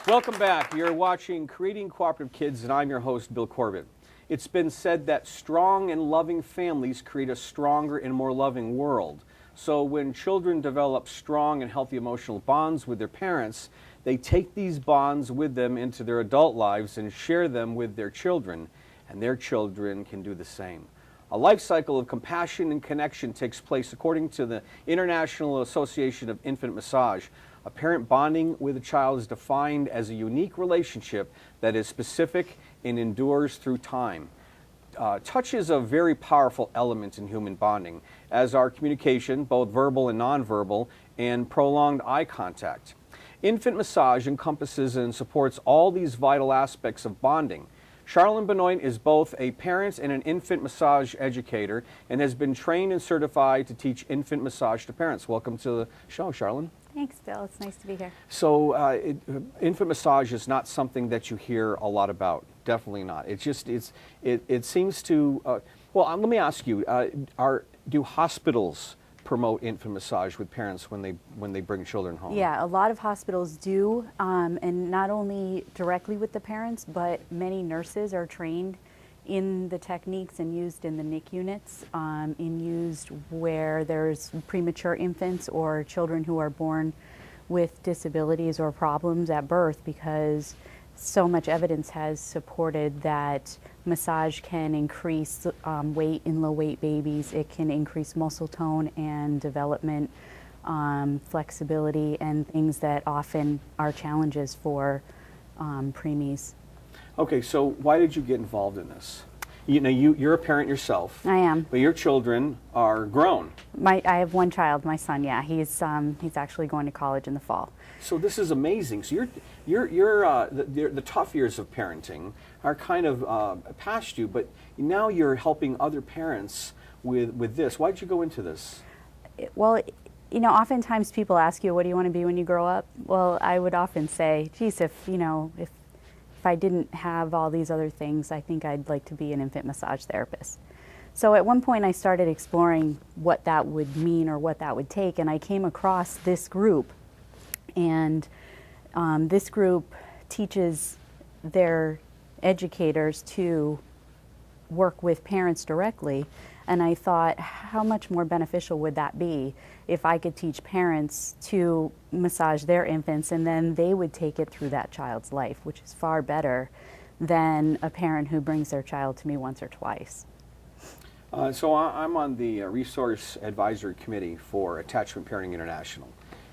Welcome back. You're watching Creating Cooperative Kids, and I'm your host, Bill Corbett. It's been said that strong and loving families create a stronger and more loving world. So when children develop strong and healthy emotional bonds with their parents, they take these bonds with them into their adult lives and share them with their children, and their children can do the same. A life cycle of compassion and connection takes place according to the International Association of Infant Massage. A parent bonding with a child is defined as a unique relationship that is specific and endures through time. Touch is a very powerful element in human bonding, as are communication, both verbal and nonverbal, and prolonged eye contact. Infant massage encompasses and supports all these vital aspects of bonding. Charlene Benoit is both a parent and an infant massage educator and has been trained and certified to teach infant massage to parents. Welcome to the show, Charlene. Thanks, Bill. It's nice to be here. So infant massage is not something that you hear a lot about. Definitely not. It seems to, well, let me ask you, do hospitals promote infant massage with parents when they bring children home? Yeah, a lot of hospitals do, and not only directly with the parents, but many nurses are trained in the techniques and used in the NIC units, used where there's premature infants or children who are born with disabilities or problems at birth, because so much evidence has supported that massage can increase weight in low weight babies. It can increase muscle tone and development, flexibility, and things that often are challenges for preemies. Okay, so why did you get involved in this? You know, you're a parent yourself. I am. But your children are grown. I have one child, my son. Yeah, he's actually going to college in the fall. So this is amazing. So the tough years of parenting are kind of past you, but now you're helping other parents with this. Why did you go into this? Well, you know, oftentimes people ask you, what do you want to be when you grow up? Well, I would often say, geez, if I didn't have all these other things, I think I'd like to be an infant massage therapist. So at one point I started exploring what that would mean or what that would take, and I came across this group. And this group teaches their educators to work with parents directly. And I thought, how much more beneficial would that be if I could teach parents to massage their infants, and then they would take it through that child's life, which is far better than a parent who brings their child to me once or twice. So I'm on the Resource Advisory Committee for Attachment Parenting International.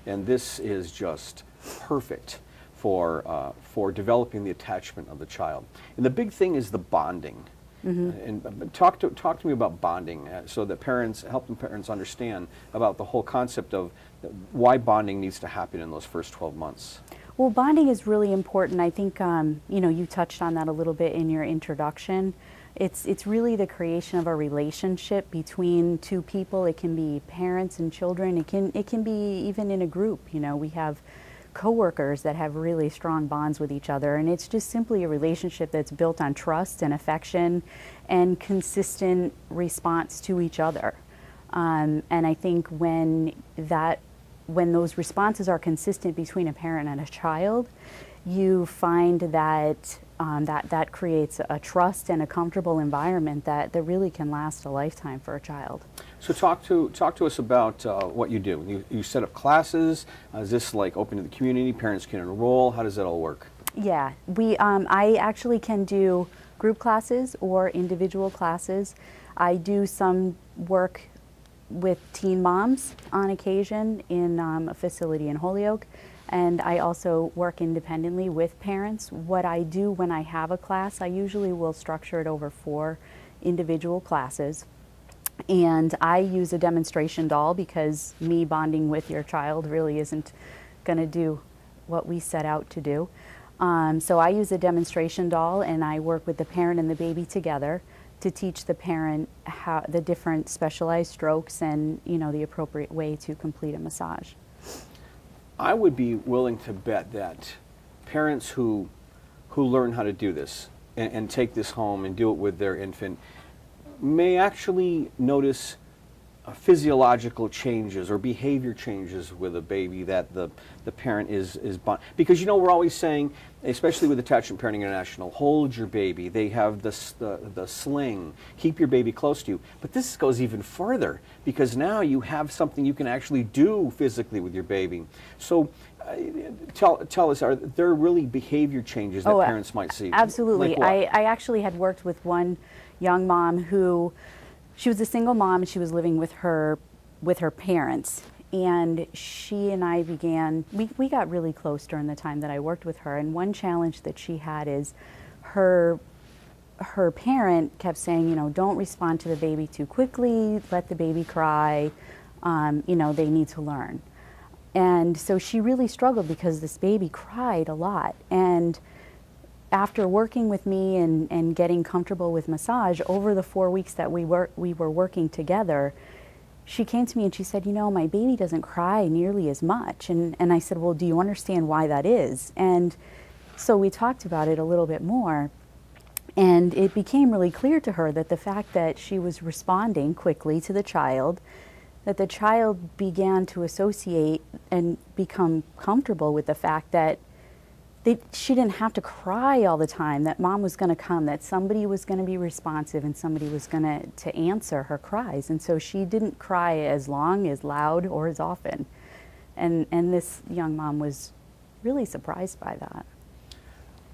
And this is just perfect for developing the attachment of the child. And the big thing is the bonding. Mm-hmm. And talk to me about bonding, so that helping parents understand about the whole concept of why bonding needs to happen in those first 12 months. Well, bonding is really important. I think you touched on that a little bit in your introduction. It's really the creation of a relationship between two people. It can be parents and children. It can be even in a group. You know, we have coworkers that have really strong bonds with each other, and it's just simply a relationship that's built on trust and affection and consistent response to each other. And I think when those responses are consistent between a parent and a child, you find that that creates a trust and a comfortable environment that really can last a lifetime for a child. So talk to us about what you do. You set up classes. Is this like open to the community? Parents can enroll. How does that all work? Yeah, I actually can do group classes or individual classes. I do some work with teen moms on occasion in a facility in Holyoke. And I also work independently with parents. What I do when I have a class, I usually will structure it over 4 individual classes. And I use a demonstration doll, because me bonding with your child really isn't going to do what we set out to do. So I use a demonstration doll, and I work with the parent and the baby together to teach the parent how the different specialized strokes and the appropriate way to complete a massage. I would be willing to bet that parents who learn how to do this and take this home and do it with their infant may actually notice physiological changes or behavior changes with a baby that the parent is because we're always saying, especially with Attachment Parenting International, hold your baby. They have the sling, keep your baby close to you. But this goes even further because now you have something you can actually do physically with your baby. So tell us, are there really behavior changes that parents might see? Absolutely. Like what? I actually had worked with one young mom who, she was a single mom and she was living with her parents. And she and I we got really close during the time that I worked with her. And one challenge that she had is her parent kept saying, don't respond to the baby too quickly, let the baby cry, they need to learn. And so she really struggled because this baby cried a lot. And after working with me and getting comfortable with massage, over the 4 weeks that we were working together, she came to me and she said, my baby doesn't cry nearly as much. And I said, well, do you understand why that is? And so we talked about it a little bit more. And it became really clear to her that the fact that she was responding quickly to the child, that the child began to associate and become comfortable with the fact that she didn't have to cry all the time, that mom was going to come, that somebody was going to be responsive and somebody was going to answer her cries. And so she didn't cry as long, as loud, or as often. And this young mom was really surprised by that.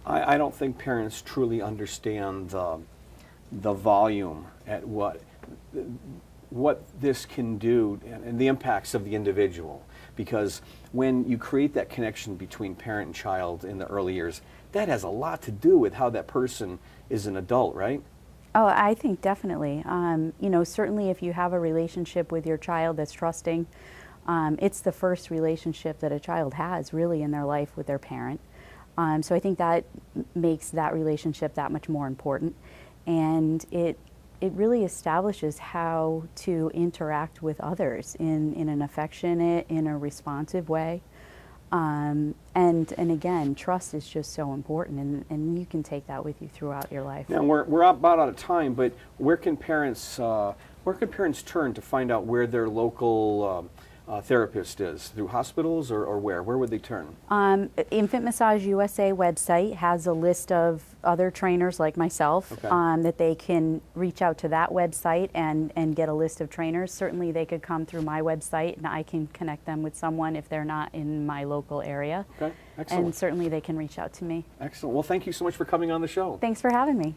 I don't think parents truly understand the volume at what this can do and the impacts of the individual. Because when you create that connection between parent and child in the early years, that has a lot to do with how that person is an adult, right? Oh, I think definitely. Certainly if you have a relationship with your child that's trusting, it's the first relationship that a child has really in their life with their parent. So I think that makes that relationship that much more important. And it really establishes how to interact with others in an affectionate, in a responsive way. And again, trust is just so important, and you can take that with you throughout your life. Now we're about out of time, but where can parents turn to find out where their local therapist is? Through hospitals or where? Where would they turn? Infant Massage USA website has a list of other trainers like myself, okay, that they can reach out to that website and get a list of trainers. Certainly they could come through my website and I can connect them with someone if they're not in my local area. Okay, excellent. And certainly they can reach out to me. Excellent. Well, thank you so much for coming on the show. Thanks for having me.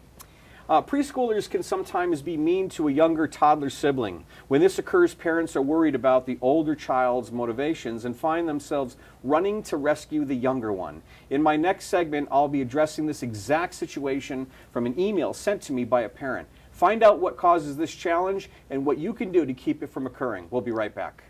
Preschoolers can sometimes be mean to a younger toddler sibling. When this occurs, parents are worried about the older child's motivations and find themselves running to rescue the younger one. In my next segment, I'll be addressing this exact situation from an email sent to me by a parent. Find out what causes this challenge and what you can do to keep it from occurring. We'll be right back.